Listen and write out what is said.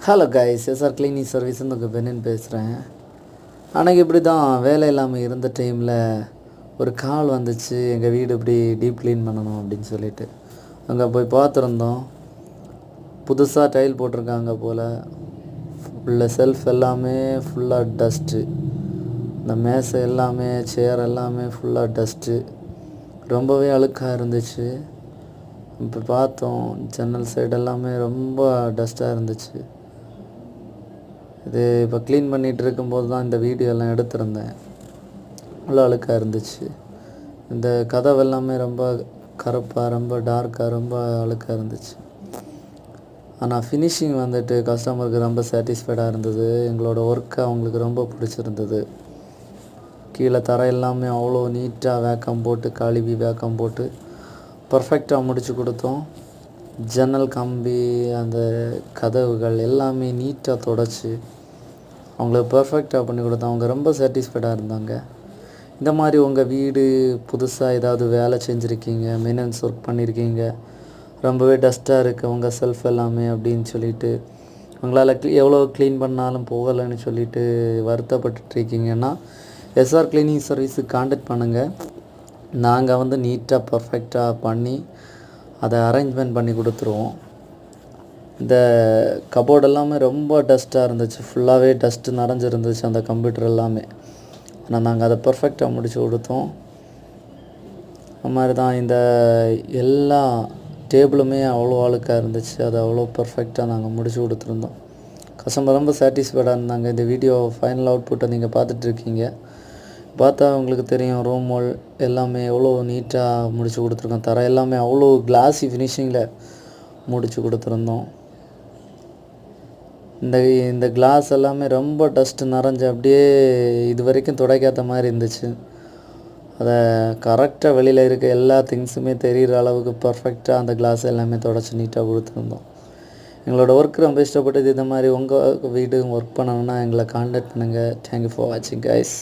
Hello guys, SR cleaning சர்வீஸ்ன்னு உங்கள் பெண்ணின் பேசுகிறேன். அன்றைக்கி இப்படி தான் வேலை இல்லாமல் இருந்த டைமில் ஒரு கால் வந்துச்சு, எங்கள் வீடு இப்படி டீப் க்ளீன் பண்ணணும் அப்படின்னு சொல்லிட்டு அங்கே போய் பார்த்துருந்தோம். புதுசாக டைல் போட்டிருக்காங்க போல். உள்ள செல்ஃப் எல்லாமே ஃபுல்லாக டஸ்ட்டு, இந்த மேசை எல்லாமே, சேர் எல்லாமே ஃபுல்லாக டஸ்ட்டு, ரொம்பவே அழுக்காக இருந்துச்சு. இப்போ பார்த்தோம், ஜன்னல் சைடு எல்லாமே ரொம்ப டஸ்ட்டாக இருந்துச்சு. இது இப்போ க்ளீன் பண்ணிகிட்டு இருக்கும்போது தான் இந்த வீடியோ எல்லாம் எடுத்திருந்தேன். அவ்வளோ அழுக்காக இருந்துச்சு. இந்த கதவு எல்லாமே ரொம்ப கருப்பாக, ரொம்ப டார்க்காக, ரொம்ப அழுக்காக இருந்துச்சு. ஆனால் ஃபினிஷிங் வந்துட்டு கஸ்டமருக்கு ரொம்ப சாட்டிஸ்ஃபைடாக இருந்தது. எங்களோட ஒர்க்கு அவங்களுக்கு ரொம்ப பிடிச்சிருந்தது. கீழே தரை எல்லாமே அவ்வளோ நீட்டாக வேக்கம் போட்டு, கழுவி வேக்கம் போட்டு பர்ஃபெக்டாக முடித்து கொடுத்தோம். ஜன்னல் கம்பி, அந்த கதவுகள் எல்லாமே நீட்டாக தொடச்சி அவங்களுக்கு பர்ஃபெக்டாக பண்ணி கொடுத்தோம். அவங்க ரொம்ப சாட்டிஸ்ஃபைடாக இருந்தாங்க. இந்த மாதிரி உங்கள் வீடு புதுசாக ஏதாவது வேலை செஞ்சுருக்கீங்க, மெயின்டெனன்ஸ் ஒர்க் பண்ணியிருக்கீங்க, ரொம்பவே டஸ்ட்டாக இருக்குது உங்கள் செல்ஃப் எல்லாமே அப்படின்னு சொல்லிட்டு, உங்களால் எவ்வளோ க்ளீன் பண்ணாலும் போகலைன்னு சொல்லிட்டு வருத்தப்பட்டுருக்கீங்கன்னா எஸ்ஆர் கிளீனிங் சர்வீஸுக்கு கான்டாக்ட் பண்ணுங்கள். நாங்கள் நீட்டாக பர்ஃபெக்டாக பண்ணி அதை அரேஞ்ச்மெண்ட் பண்ணி கொடுத்துருவோம். இந்த கபோர்டு எல்லாமே ரொம்ப டஸ்ட்டாக இருந்துச்சு, ஃபுல்லாகவே டஸ்ட்டு நிறைஞ்சிருந்துச்சு அந்த கம்ப்யூட்டர் எல்லாமே. ஆனால் நாங்கள் அதை பர்ஃபெக்டாக முடித்து கொடுத்தோம். அது மாதிரி தான் இந்த எல்லா டேபிளுமே அவ்வளோ அழுக்காக இருந்துச்சு, அதை அவ்வளோ பர்ஃபெக்டாக நாங்கள் முடித்து கொடுத்துருந்தோம். கஸ்டமர் ரொம்ப சாட்டிஸ்ஃபைடாக இருந்தாங்க. இந்த வீடியோ ஃபைனல் அவுட்புட்டை நீங்கள் பார்த்துட்ருக்கீங்க. பார்த்தா உங்களுக்கு தெரியும், ரூம் வால் எல்லாமே எவ்வளோ நீட்டாக முடித்து கொடுத்துருக்கோம். தர எல்லாமே அவ்வளோ கிளாஸி ஃபினிஷிங்கில் முடித்து கொடுத்துருந்தோம். இந்த கிளாஸ் எல்லாமே ரொம்ப டஸ்ட்டு நிறைஞ்சு அப்படியே இது வரைக்கும் துடைக்காத மாதிரி இருந்துச்சு. அதை கரெக்டாக வெளியில் இருக்க எல்லா திங்ஸுமே தெரிகிற அளவுக்கு பர்ஃபெக்டாக அந்த கிளாஸ் எல்லாமே தொடச்சி நீட்டாக கொடுத்துருந்தோம். எங்களோட ஒர்க் ரொம்ப இஷ்டப்பட்டது. இந்த மாதிரி உங்கள் வீடு ஒர்க் பண்ணணுன்னா எங்களை கான்டாக்ட் பண்ணுங்கள். தேங்க்யூ ஃபார் வாட்சிங் கைஸ்.